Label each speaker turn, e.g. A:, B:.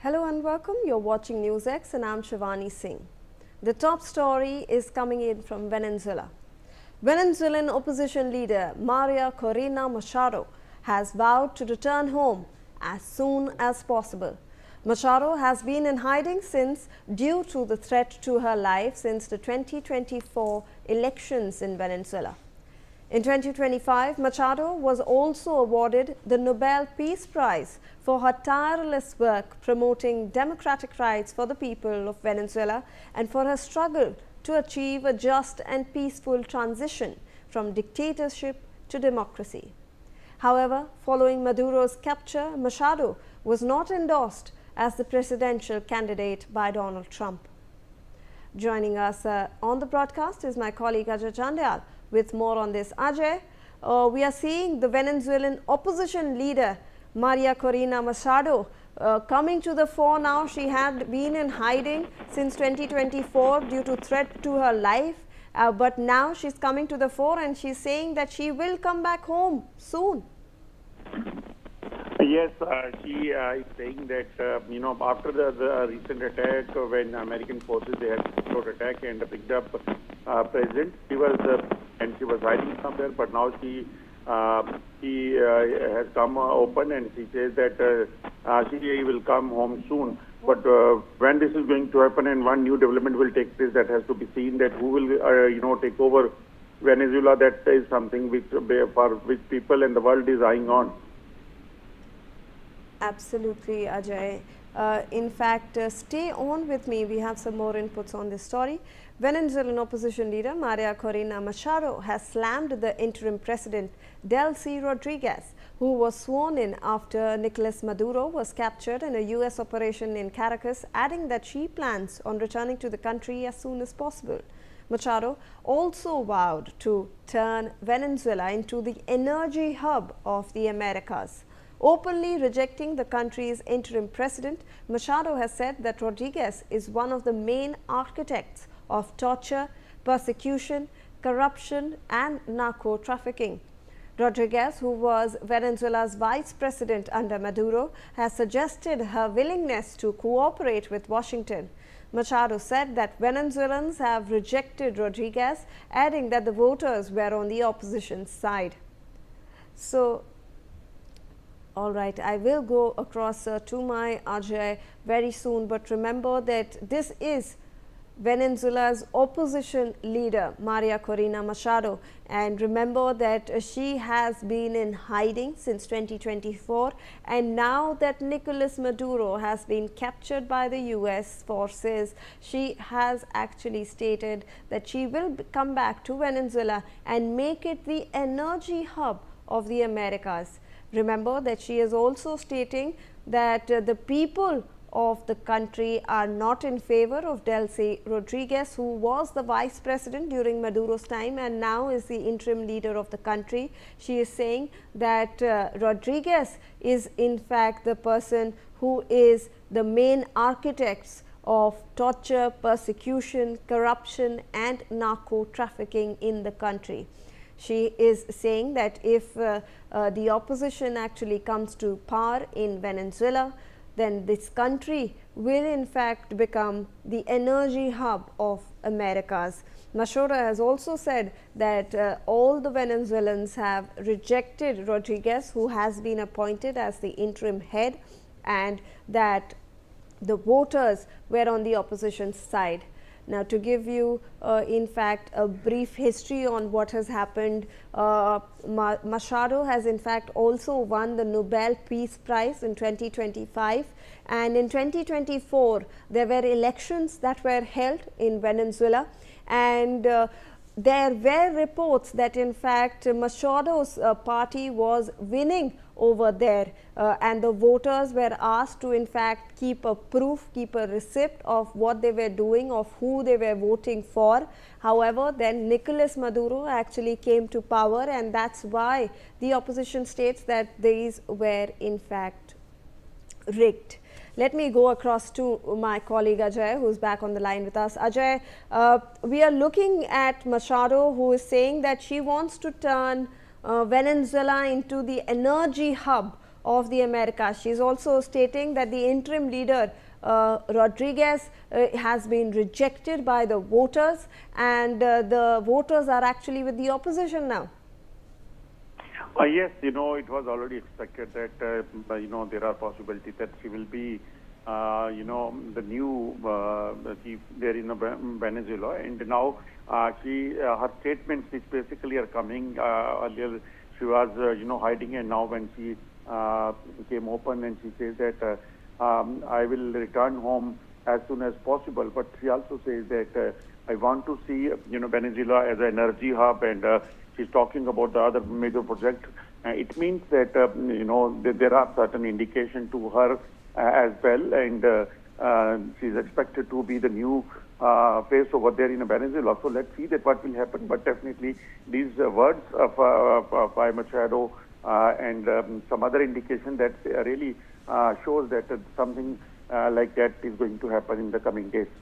A: Hello and welcome. You're watching Newsx and I'm Shivani Singh. The top story is coming in from Venezuela. Venezuelan opposition leader Maria Corina Machado has vowed to return home as soon as possible. Machado has been in hiding since due to the threat to her life since the 2024 elections in Venezuela. In 2025, Machado was also awarded the Nobel Peace Prize for her tireless work promoting democratic rights for the people of Venezuela and for her struggle to achieve a just and peaceful transition from dictatorship to democracy. However, following Maduro's capture, Machado was not endorsed as the presidential candidate by Donald Trump. Joining us on the broadcast is my colleague Ajay Chandyal with more on this. Ajay, we are seeing the Venezuelan opposition leader Maria Corina Machado coming to the fore now. She had been in hiding since 2024 due to threat to her life, but now she's coming to the fore and she's saying that she will come back home soon.
B: Yes, she is saying that, after the recent attack when American forces, they had attack and picked up president, she was hiding somewhere, but now she has come open and she says that she will come home soon. But when this is going to happen and one new development will take place, that has to be seen, that who will, take over Venezuela. That is something which people and the world is eyeing on.
A: Absolutely, Ajay. In fact, stay on with me. We have some more inputs on this story. Venezuelan opposition leader Maria Corina Machado has slammed the interim president Delcy Rodriguez, who was sworn in after Nicolas Maduro was captured in a U.S. operation in Caracas, adding that she plans on returning to the country as soon as possible. Machado also vowed to turn Venezuela into the energy hub of the Americas. Openly rejecting the country's interim president, Machado has said that Rodriguez is one of the main architects of torture, persecution, corruption and narco-trafficking. Rodriguez, who was Venezuela's vice president under Maduro, has suggested her willingness to cooperate with Washington. Machado said that Venezuelans have rejected Rodriguez, adding that the voters were on the opposition side. So, all right, I will go across to my Ajay very soon, but remember that this is Venezuela's opposition leader Maria Corina Machado, and remember that she has been in hiding since 2024, and now that Nicolas Maduro has been captured by the US forces, she has actually stated that she will come back to Venezuela and make it the energy hub of the Americas. Remember that she is also stating that the people of the country are not in favor of Delcy Rodriguez, who was the vice president during Maduro's time and now is the interim leader of the country. She is saying that Rodriguez is in fact the person who is the main architects of torture, persecution, corruption and narco trafficking in the country. She is saying that if the opposition actually comes to power in Venezuela, then this country will in fact become the energy hub of Americas. Machado has also said that all the Venezuelans have rejected Rodriguez, who has been appointed as the interim head, and that the voters were on the opposition side. Now, to give you in fact a brief history on what has happened, Machado has in fact also won the Nobel Peace Prize in 2025, and in 2024 there were elections that were held in Venezuela, and there were reports that in fact Machado's party was winning over there, and the voters were asked to in fact keep a proof, keep a receipt of what they were doing, of who they were voting for. However, then Nicolas Maduro actually came to power, and that's why the opposition states that these were in fact rigged. Let me go across to my colleague Ajay, who is back on the line with us. Ajay, we are looking at Machado, who is saying that she wants to turn Venezuela into the energy hub of the Americas. She is also stating that the interim leader Rodriguez has been rejected by the voters, and the voters are actually with the opposition now.
B: Yes, it was already expected that, there are possibilities that she will be, the new chief there in Venezuela. And now her statements, which basically are coming, earlier she was, hiding, and now when she came open and she says that I will return home as soon as possible. But she also says that I want to see, Venezuela as an energy hub, and she's talking about the other major project. It means that, there are certain indication to her as well, and she's expected to be the new face over there in Venezuela. So let's see that what will happen. But definitely these words of Machado and some other indication that really shows that something like that is going to happen in the coming days.